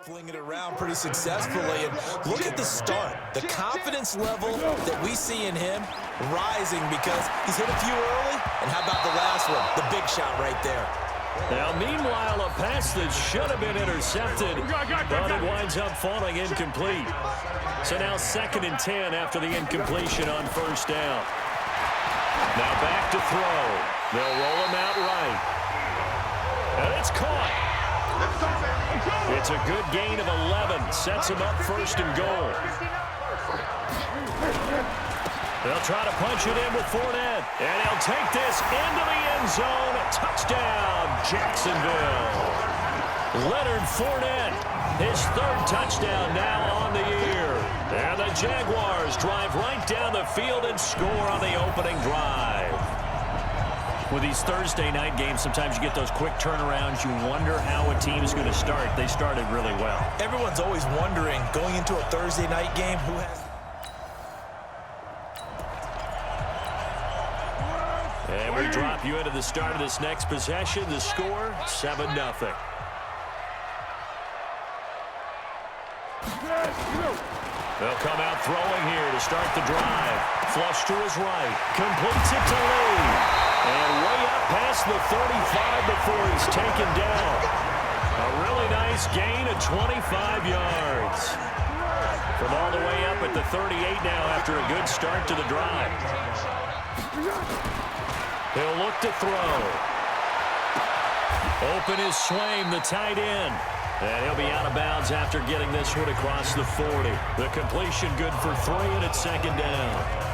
Fling it around pretty successfully, and look at the start. The confidence level that we see in him rising because he's hit a few early, and how about the last one, the big shot right there. Now, meanwhile, a pass that should have been intercepted, but it winds up falling incomplete. So now 2nd and 10 after the incompletion on first down. Now back to throw. They'll roll him out right. And it's caught. It's a good gain of 11. Sets him up 1st and goal. They'll try to punch it in with Fournette. And he'll take this into the end zone. Touchdown, Jacksonville. Leonard Fournette, his 3rd touchdown now on the year. And the Jaguars drive right down the field and score on the opening drive. With these Thursday night games, sometimes you get those quick turnarounds. You wonder how a team is going to start. They started really well. Everyone's always wondering, going into a Thursday night game, who has... And we drop you into the start of this next possession. The score, 7-0. They'll come out throwing here to start the drive. Flush to his right. Completes it to Lee. And way up past the 35 before he's taken down. A really nice gain of 25 yards. From all the way up at the 38 now after a good start to the drive. He'll look to throw. Open is Swaim, the tight end. And he'll be out of bounds after getting this one across the 40. The completion good for 3, and it's 2nd down.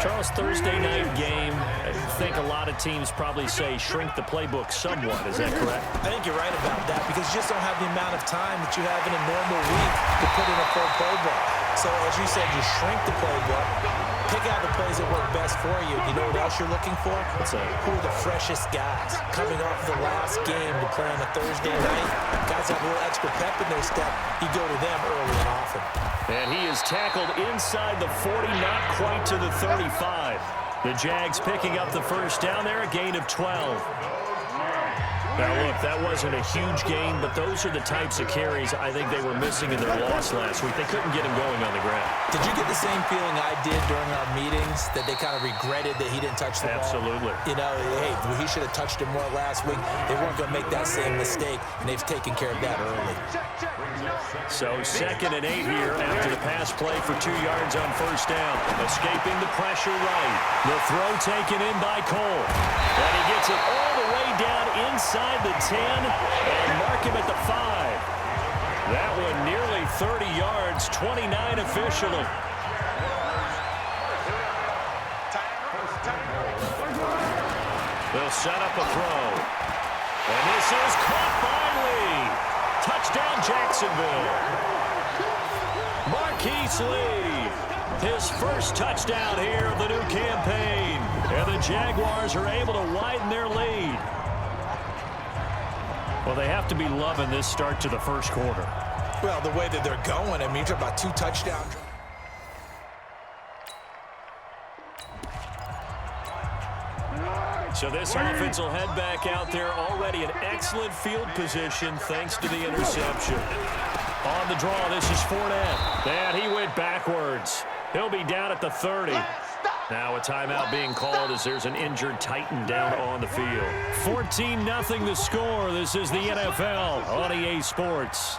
Charles, Thursday night game, I think a lot of teams probably say shrink the playbook somewhat. Is that correct? I think you're right about that because you just don't have the amount of time that you have in a normal week to put in a full playbook. So, as you said, you shrink the playbook, pick out the plays that work best for you. You know what else you're looking for? Who are the freshest guys coming off the last game to play on a Thursday night? Guys have a little extra pep in their step. You go to them early and often. And he is tackled inside the 40, not quite to the 35. The Jags picking up the first down there, a gain of 12. Now, look, that wasn't a huge gain, but those are the types of carries I think they were missing in their loss last week. They couldn't get him going on the ground. Did you get the same feeling I did during our meetings, that they kind of regretted that he didn't touch the ball? Absolutely. You know, hey, he should have touched it more last week. They weren't going to make that same mistake, and they've taken care of that early. So 2nd and 8 here after the pass play for 2 yards on first down. Escaping the pressure right. The throw taken in by Cole. And he gets it all the way down inside the 10 and mark him at the 5. That one nearly 30 yards, 29 officially. They'll set up a throw. And this is caught by Lee. Touchdown, Jacksonville. Marquise Lee, his first touchdown here of the new campaign. And the Jaguars are able to widen their lead. Well, they have to be loving this start to the first quarter. Well, the way that they're going, I mean, you're about 2 touchdowns. So this offense will head back out there, already in excellent field position thanks to the interception. On the draw, this is Fournette. And he went backwards. He'll be down at the 30. Now a timeout being called as there's an injured Titan down on the field. 14-0 the score. This is the NFL on EA Sports.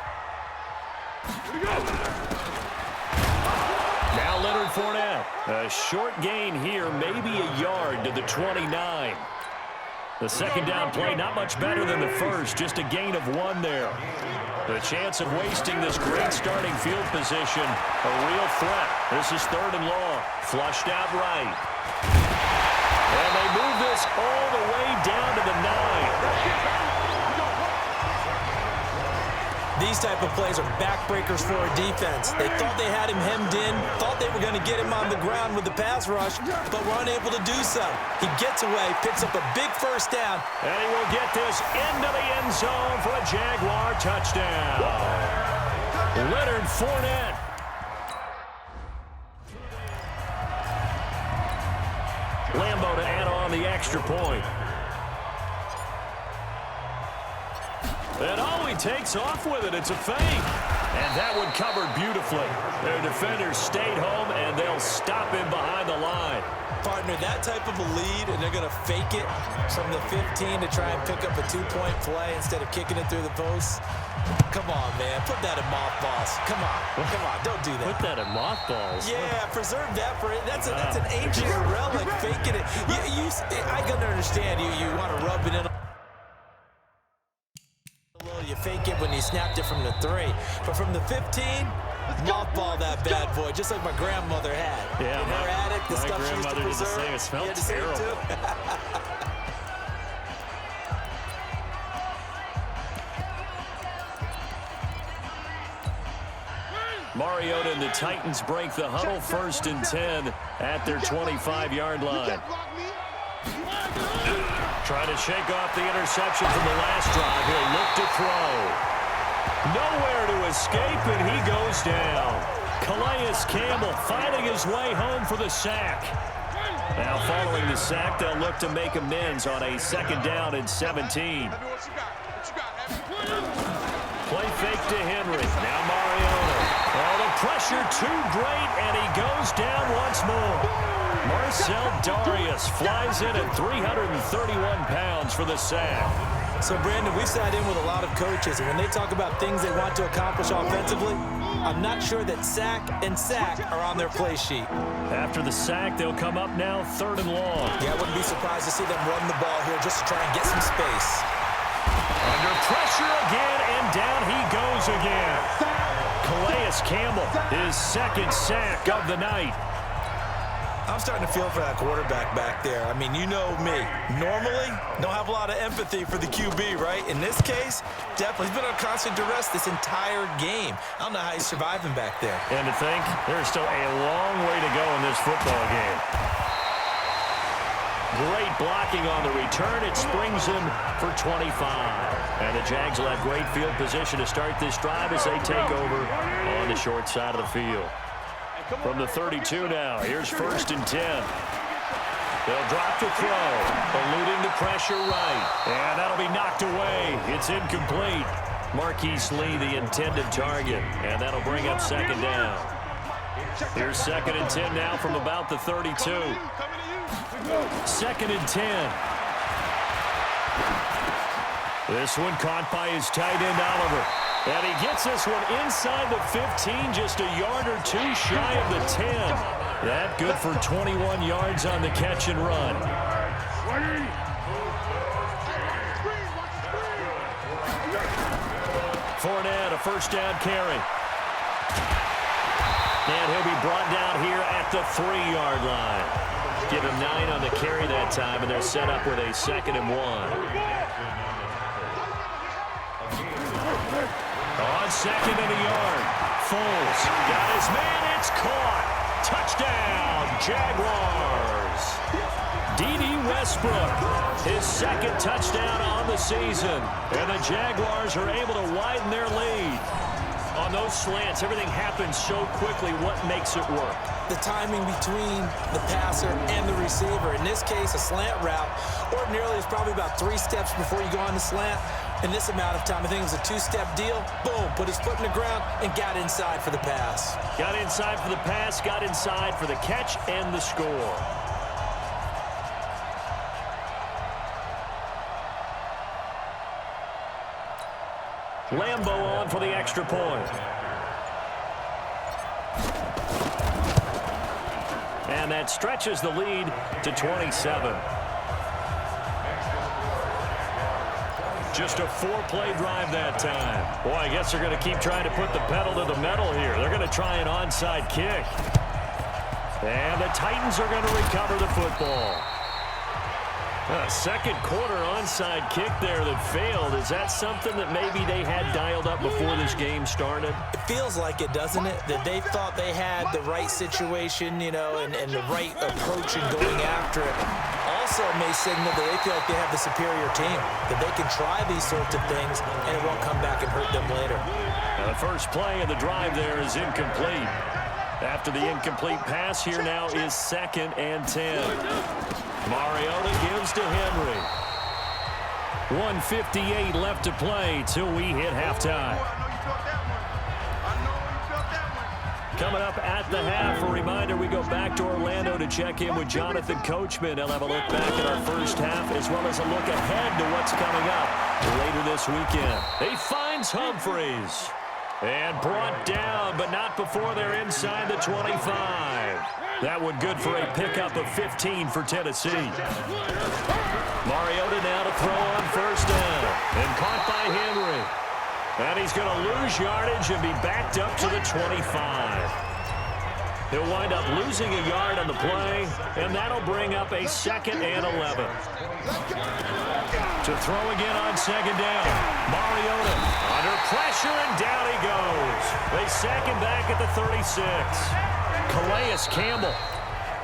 Now Leonard Fournette. A short gain here, maybe a yard to the 29. The 2nd down play, not much better than the first, just a gain of 1 there. The chance of wasting this great starting field position, a real threat. This is 3rd and long, flushed out right. And they move this all the way down to the 9. These type of plays are backbreakers for a defense. They thought they had him hemmed in, thought they were going to get him on the ground with the pass rush, but were unable to do so. He gets away, picks up a big first down. And he will get this into the end zone for a Jaguar touchdown. Leonard Fournette. Lambo to add on the extra point. And all we takes off with it. It's a fake. And that one covered beautifully. Their defenders stayed home, and they'll stop him behind the line. Partner, that type of a lead, and they're going to fake it from the 15 to try and pick up a two-point play instead of kicking it through the post. Come on, man. Put that in mothballs. Come on. Come on. Don't do that. Put that in mothballs? Yeah, preserve that for it. That's an ancient relic, faking it. I can understand you want to rub it in. You fake it when you snapped it from the 3. But from the 15, mothball that bad boy, just like my grandmother had. Yeah, in her attic, the stuff she used to preserve. Did the same. It smelled terrible. Mariota and the Titans break the huddle, 1st and 10 at their 25-yard line. Trying to shake off the interception from the last drive. He'll look to throw. Nowhere to escape, and he goes down. Calais Campbell finding his way home for the sack. Now following the sack, they'll look to make amends on a 2nd down and 17. Play fake to Henry. Now Mariota. Oh, the pressure too great, and he goes down once more. Marcel Darius flies in at 331 pounds for the sack. So, Brandon, we've sat in with a lot of coaches, and when they talk about things they want to accomplish offensively, I'm not sure that sack and sack are on their play sheet. After the sack, they'll come up now 3rd and long. Yeah, I wouldn't be surprised to see them run the ball here just to try and get some space. Under pressure again, and down he goes again. Calais Campbell, his 2nd sack of the night. I'm starting to feel for that quarterback back there. I mean, you know me. Normally, don't have a lot of empathy for the QB, right? In this case, definitely. He's been on constant duress this entire game. I don't know how he's surviving back there. And to think, there's still a long way to go in this football game. Great blocking on the return. It springs him for 25. And the Jags will have great field position to start this drive as they take over on the short side of the field. From the 32 now, here's 1st and 10. They'll drop to throw, eluding the pressure right. And that'll be knocked away. It's incomplete. Marquise Lee, the intended target. And that'll bring up 2nd down. Here's 2nd and 10 now from about the 32. 2nd and 10. This one caught by his tight end, Oliver. And he gets this one inside the 15, just a yard or two shy of the 10. That good for 21 yards on the catch and run. Fournette, a 1st down carry. And he'll be brought down here at the 3-yard line. Give him 9 on the carry that time, and they're set up with a 2nd and 1. On 2nd and a yard. Foles got his man. It's caught. Touchdown, Jaguars. D.D. Westbrook, his 2nd touchdown on the season. And the Jaguars are able to widen their lead. On those slants, everything happens so quickly. What makes it work? The timing between the passer and the receiver. In this case, a slant route ordinarily is probably about 3 steps before you go on the slant. In this amount of time, I think it was a 2-step deal. Boom, put his foot in the ground and got inside for the pass. Got inside for the pass, got inside for the catch and the score. Lambeau on for the extra point. And that stretches the lead to 27. Just a 4-play drive that time. Boy, I guess they're going to keep trying to put the pedal to the metal here. They're going to try an onside kick. And the Titans are going to recover the football. A 2nd quarter onside kick there that failed. Is that something that maybe they had dialed up before this game started? It feels like it, doesn't it? That they thought they had the right situation, you know, and the right approach in going after it. Also may signal that they feel like they have the superior team, that they can try these sorts of things and it won't come back and hurt them later. Now the first play of the drive there is incomplete. After the incomplete pass, here now is 2nd and 10. Mariota gives to Henry. 1:58 left to play till we hit halftime. Coming up at the half, a reminder, we go back to Orlando to check in with Jonathan Coachman. He'll have a look back at our first half as well as a look ahead to what's coming up later this weekend. He finds Humphreys. And brought down, but not before they're inside the 25. That one good for a pickup of 15 for Tennessee. Mariota now to throw on first down. And caught by Henry. And he's going to lose yardage and be backed up to the 25. He'll wind up losing a yard on the play, and that'll bring up a 2nd and 11. To throw again on second down. Mariota under pressure, and down he goes. They sack him back at the 36. Calais Campbell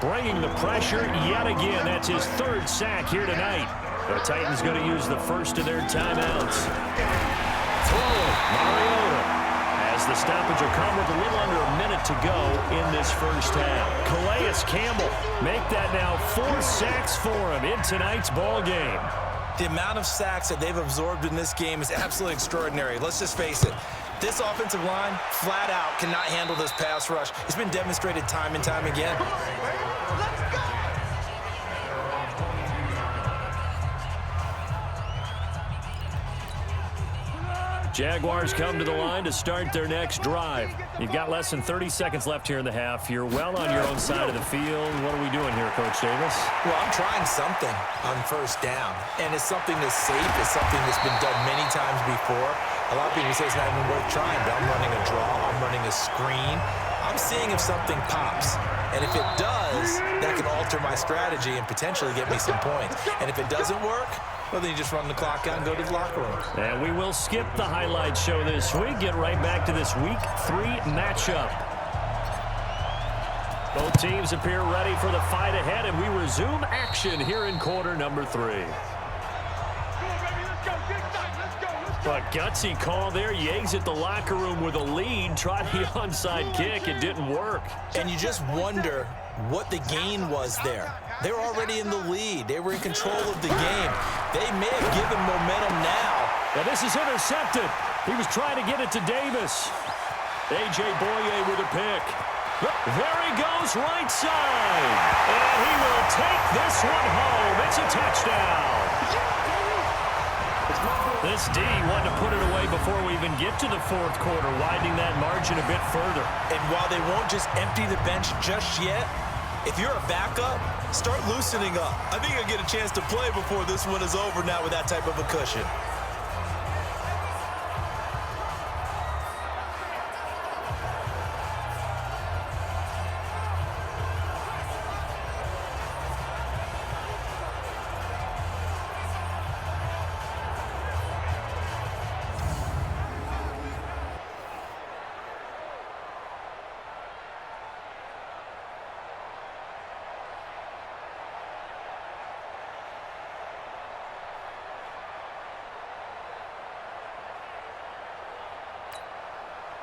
bringing the pressure yet again. That's his 3rd sack here tonight. The Titans going to use the first of their timeouts. Throwing Mariota. As the stoppage will come with a little under a minute to go in this first half. Calais Campbell make that now 4 sacks for him in tonight's ball game. The amount of sacks that they've absorbed in this game is absolutely extraordinary. Let's just face it. This offensive line, flat out, cannot handle this pass rush. It's been demonstrated time and time again. Jaguars come to the line to start their next drive. You've got less than 30 seconds left here in the half. You're well on your own side of the field. What are we doing here, Coach Davis? Well, I'm trying something on first down, and it's something that's safe. It's something that's been done many times before. A lot of people say it's not even worth trying, but I'm running a draw. I'm running a screen. I'm seeing if something pops. And if it does, that can alter my strategy and potentially get me some points. And if it doesn't work, well, then you just run the clock out and go to the locker room. And we will skip the highlight show this week. Get right back to this Week 3 matchup. Both teams appear ready for the fight ahead, and we resume action here in quarter number 3. A gutsy call there. You exit the locker room with a lead. Tried the onside kick. It didn't work. And you just wonder what the gain was there. They were already in the lead. They were in control of the game. They may have given momentum now. Now this is intercepted. He was trying to get it to Davis. A.J. Boye with a pick. There he goes, right side. And he will take this one home. It's a touchdown. This D wanted to put it away before we even get to the 4th quarter, widening that margin a bit further. And while they won't just empty the bench just yet, if you're a backup, start loosening up. I think you'll get a chance to play before this one is over now with that type of a cushion.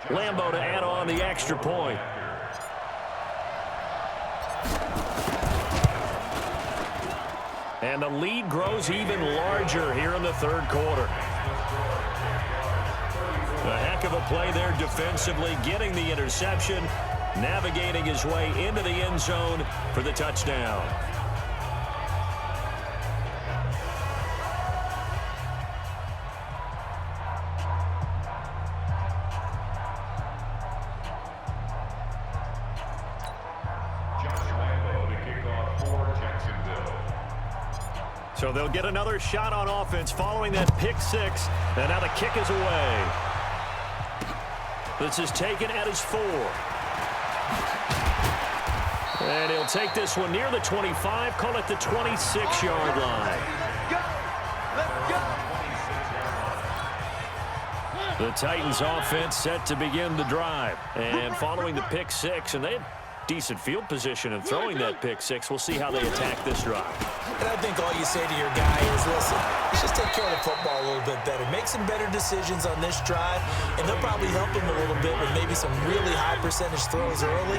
Lambo to add on the extra point. And the lead grows even larger here in the 3rd quarter. A heck of a play there defensively, getting the interception, navigating his way into the end zone for the touchdown. So they'll get another shot on offense following that pick 6. And now the kick is away. This is taken at his 4. And he'll take this one near the 25, call it the 26-yard line. The Titans offense set to begin the drive. And following the pick 6, and they had decent field position in throwing that pick 6. We'll see how they attack this drive. And I think all you say to your guy is, listen, just take care of the football a little bit better. Make some better decisions on this drive, and they'll probably help him a little bit with maybe some really high percentage throws early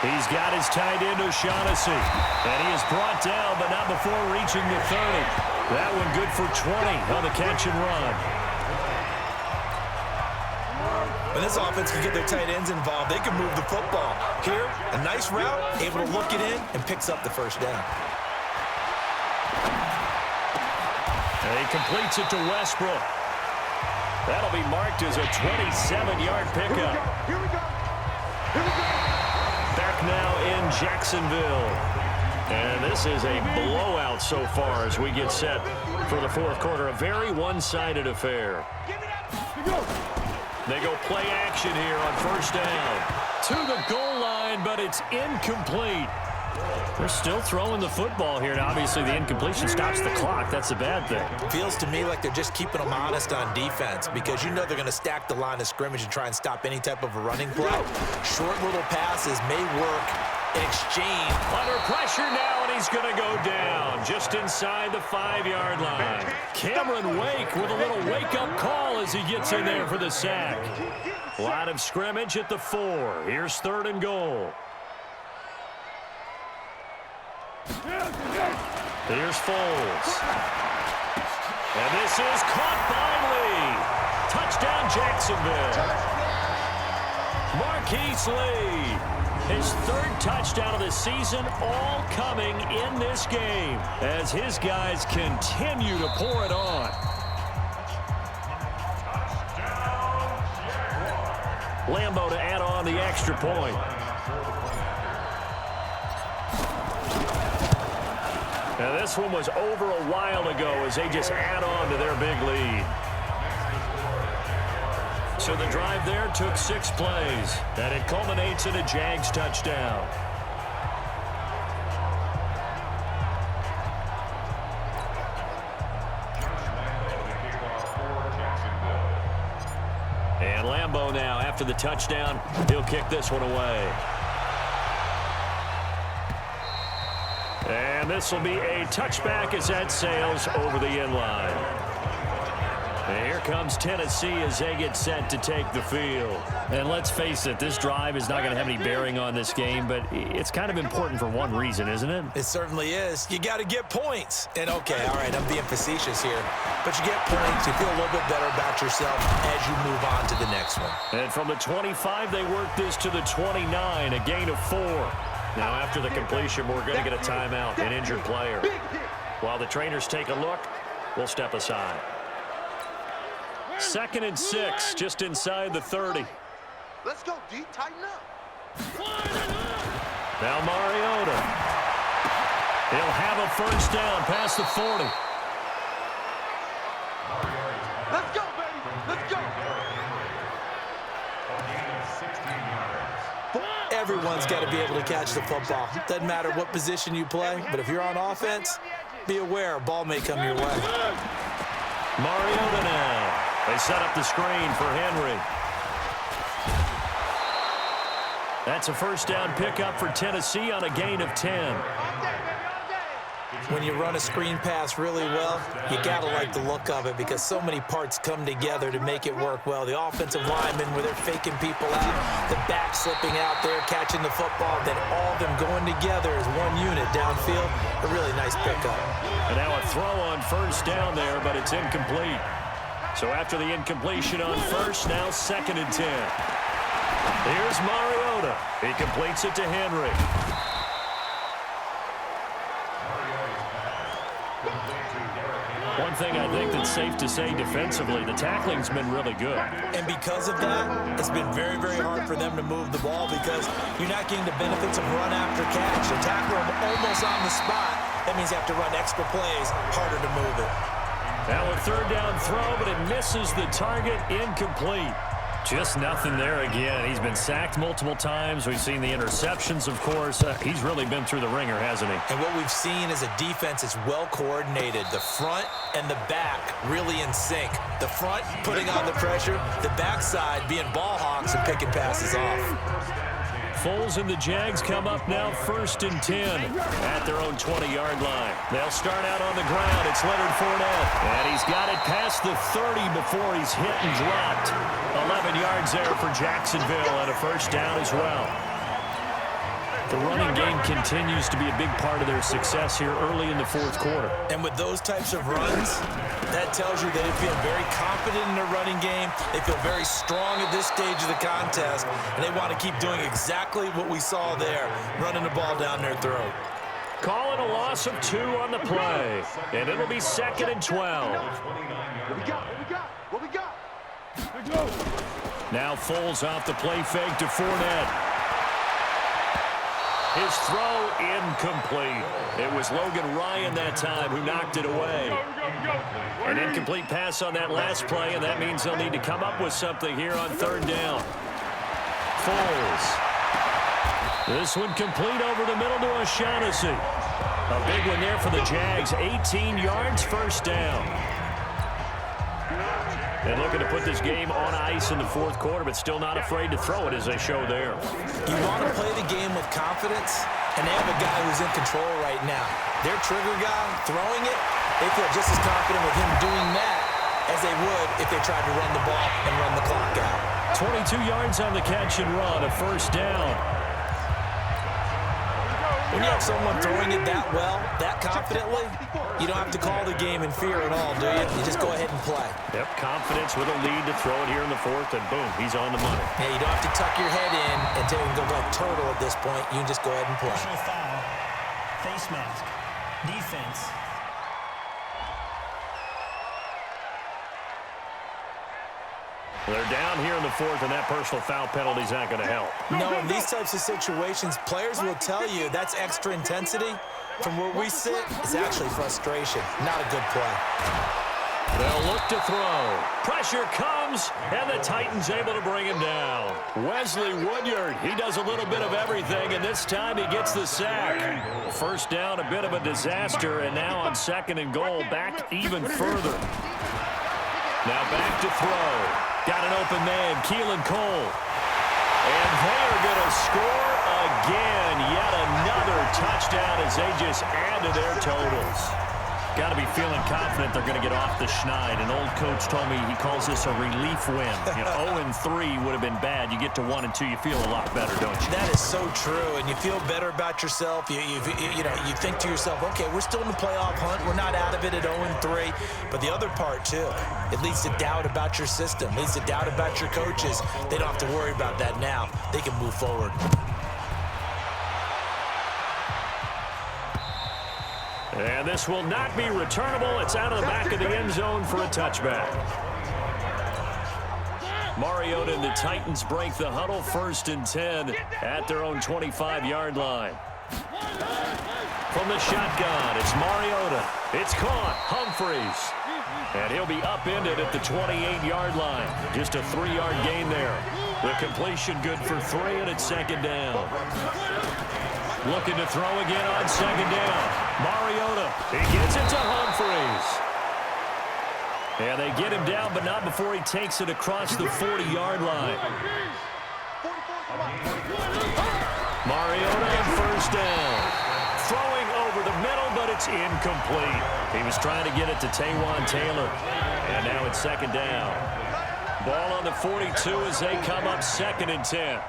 He's got his tight end O'Shaughnessy. And he is brought down, but not before reaching the 30. That one good for 20 on the catch and run. When this offense can get their tight ends involved, they can move the football. Here, a nice route, able to look it in, and picks up the first down. And he completes it to Westbrook. That'll be marked as a 27-yard pickup. Here we go. Here we go. Back now in Jacksonville. And this is a blowout so far as we get set for the fourth quarter. A very one-sided affair. They go play action here on first down. To the goal line, but it's incomplete. They're still throwing the football here, and obviously the incompletion stops the clock. That's a bad thing. Feels to me like they're just keeping them honest on defense because you know they're going to stack the line of scrimmage and try and stop any type of a running play. Short little passes may work in exchange. Under pressure now, and he's going to go down just inside the 5-yard line. Cameron Wake with a little wake-up call as he gets in there for the sack. Line of scrimmage at the 4. Here's 3rd and goal. Here's Foles. And this is caught by Lee. Touchdown, Jacksonville. Marquise Lee. His 3rd touchdown of the season, all coming in this game as his guys continue to pour it on. Lambeau to add on the extra point. Now this one was over a while ago as they just add on to their big lead. So the drive there took 6 plays, and it culminates in a Jags touchdown. And Lambeau now, after the touchdown, he'll kick this one away. And this will be a touchback as that sails over the end line. And here comes Tennessee as they get set to take the field. And let's face it, this drive is not going to have any bearing on this game, but it's kind of important for one reason, isn't it? It certainly is. You got to get points. And okay, all right, I'm being facetious here, but you get points, you feel a little bit better about yourself as you move on to the next one. And from the 25, they work this to the 29, a gain of 4. Now, after the completion, we're going to get a timeout, an injured player. While the trainers take a look, we'll step aside. 2nd and 6, just inside the 30. Let's go, D. Tighten up. Now Mariota. He'll have a first down past the 40. Let's go, baby. Let's go. Everyone's got to be able to catch the football. Doesn't matter what position you play, but if you're on offense, be aware a ball may come your way. Mariota now. They set up the screen for Henry. That's a first down pickup for Tennessee on a gain of 10. When you run a screen pass really well, you got to like the look of it because so many parts come together to make it work well. The offensive linemen, where they're faking people out, the back slipping out there, catching the football, then all of them going together as one unit downfield. A really nice pickup. And now a throw on first down there, but it's incomplete. So after the incompletion on first, now 2nd and 10. Here's Mariota. He completes it to Henry. One thing I think that's safe to say defensively, the tackling's been really good. And because of that, it's been very, very hard for them to move the ball because you're not getting the benefits of run after catch. They tackle them almost on the spot. That means you have to run extra plays, harder to move it. Now a 3rd down throw, but it misses the target, incomplete. Just nothing there again. He's been sacked multiple times. We've seen the interceptions, of course. He's really been through the ringer, hasn't he? And what we've seen is a defense that's well coordinated. The front and the back really in sync. The front putting on the pressure, the backside being ball hawks and picking passes off. Foles and the Jags come up now 1st and 10 at their own 20-yard line. They'll start out on the ground. It's Leonard Fournette. And he's got it past the 30 before he's hit and dropped. 11 yards there for Jacksonville and a first down as well. The running game continues to be a big part of their success here early in the fourth quarter. And with those types of runs, that tells you they feel very confident in their running game. They feel very strong at this stage of the contest, and they want to keep doing exactly what we saw there, running the ball down their throat. Calling a loss of 2 on the play, and it'll be 2nd and 12. What we got? Now Foles off the play fake to Fournette. His throw incomplete. It was Logan Ryan that time who knocked it away. An incomplete pass on that last play, and that means they'll need to come up with something here on 3rd down. Foles. This one complete over the middle to O'Shaughnessy. A big one there for the Jags. 18 yards, 1st down. And looking to put this game on ice in the 4th quarter, but still not afraid to throw it as they show there. You want to play the game with confidence, and they have a guy who's in control right now. Their trigger guy throwing it, they feel just as confident with him doing that as they would if they tried to run the ball and run the clock out. 22 yards on the catch and run, a 1st down. When you have someone throwing it that well, that confidently, you don't have to call the game in fear at all, do you? You just go ahead and play. Yep, confidence with a lead to throw it here in the 4th, and boom, he's on the money. Yeah, you don't have to tuck your head in and take and go like turtle at this point. You can just go ahead and play. Personal foul, face mask, defense. They're down here in the 4th, and that personal foul penalty is not going to help. No, in these types of situations, players will tell you that's extra intensity. From where we sit, it's actually frustration. Not a good play. They'll look to throw. Pressure comes, and the Titans able to bring him down. Wesley Woodyard, he does a little bit of everything, and this time he gets the sack. 1st down, a bit of a disaster, and now on 2nd and goal, back even further. Now back to throw. Got an open man, Keelan Cole. And they are going to score again. Yet another touchdown as they just add to their totals. Got to be feeling confident they're going to get off the schneid. An old coach told me he calls this a relief win. 0-3 would have been bad. You get to 1-2, you feel a lot better, don't you? That is so true, and you feel better about yourself. You think to yourself, okay, we're still in the playoff hunt. We're not out of it at 0-3. But the other part, too, it leads to doubt about your system. It leads to doubt about your coaches. They don't have to worry about that now. They can move forward. And this will not be returnable. It's out of the back of the end zone for a touchback. Mariota and the Titans break the huddle, 1st and 10 at their own 25-yard line. From the shotgun, it's Mariota. It's caught. Humphreys. And he'll be upended at the 28-yard line. Just a 3-yard gain there. The completion good for 3, and it's 2nd down. Looking to throw again on 2nd down. Mariota, he gets it to Humphreys. And they get him down, but not before he takes it across the 40-yard line. Mariota on 1st down. Throwing over the middle, but it's incomplete. He was trying to get it to Taywan Taylor. And now it's 2nd down. Ball on the 42 as they come up 2nd and 10.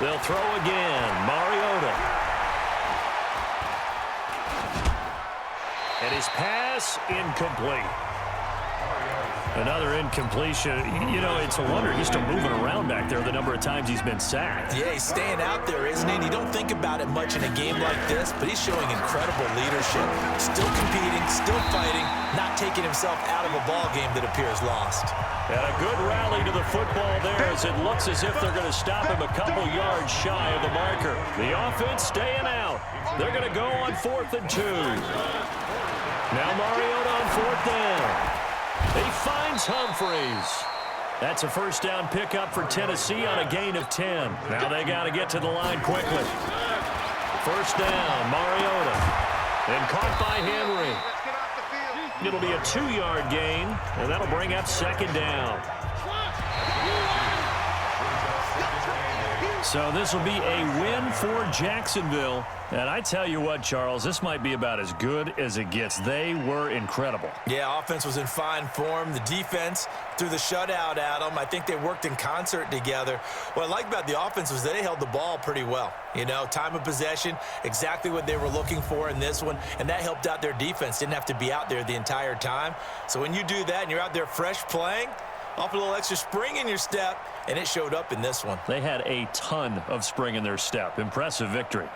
They'll throw again. Mariota. And his pass incomplete. Another incompletion. You know, it's a wonder he's still moving around back there the number of times he's been sacked. Yeah, he's staying out there, isn't he? And you don't think about it much in a game like this, but he's showing incredible leadership. Still competing, still fighting, not taking himself out of a ball game that appears lost. And a good rally to the football there as it looks as if they're going to stop him a couple yards shy of the marker. The offense staying out. They're going to go on 4th and 2. Now Mariota on 4th down. He finds Humphreys. That's a 1st down pickup for Tennessee on a gain of 10. Now they got to get to the line quickly. 1st down, Mariota. And caught by Henry. It'll be a 2-yard gain, and that'll bring up 2nd down. So this will be a win for Jacksonville. And I tell you what, Charles, this might be about as good as it gets. They were incredible. Yeah, offense was in fine form. The defense threw the shutout at them. I think they worked in concert together. What I like about the offense was they held the ball pretty well. You know, time of possession, exactly what they were looking for in this one, and that helped out their defense. Didn't have to be out there the entire time. So when you do that and you're out there fresh playing, off a little extra spring in your step, and it showed up in this one. They had a ton of spring in their step. Impressive victory.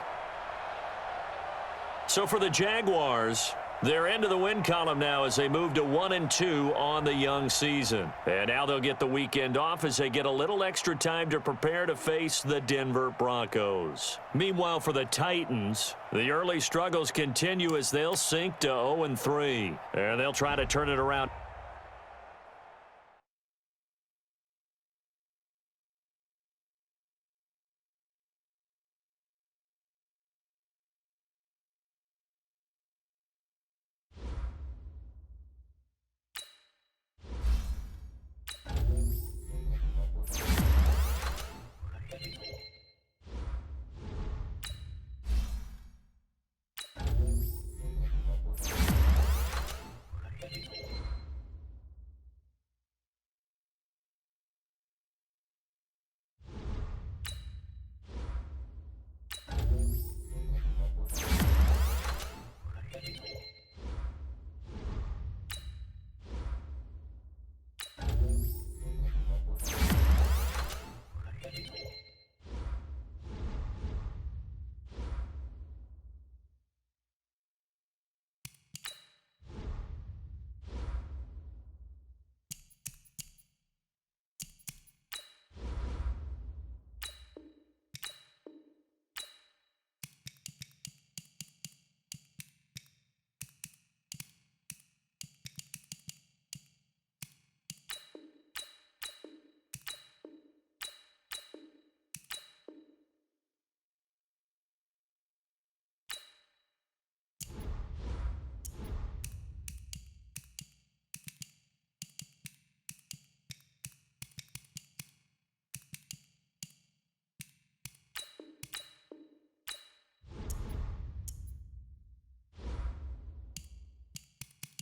So for the Jaguars, they're into the win column now as they move to 1-2 on the young season. And now they'll get the weekend off as they get a little extra time to prepare to face the Denver Broncos. Meanwhile, for the Titans, the early struggles continue as they'll sink to 0-3. And they'll try to turn it around.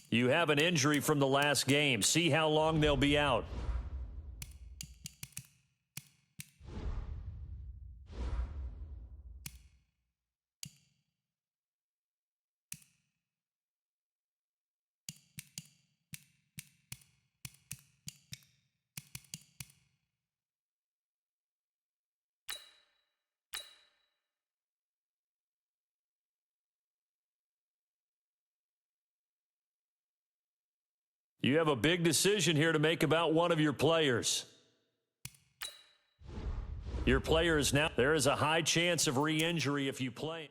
You have an injury from the last game. See how long they'll be out. You have a big decision here to make about one of your players. Your player is now, there is a high chance of re-injury if you play.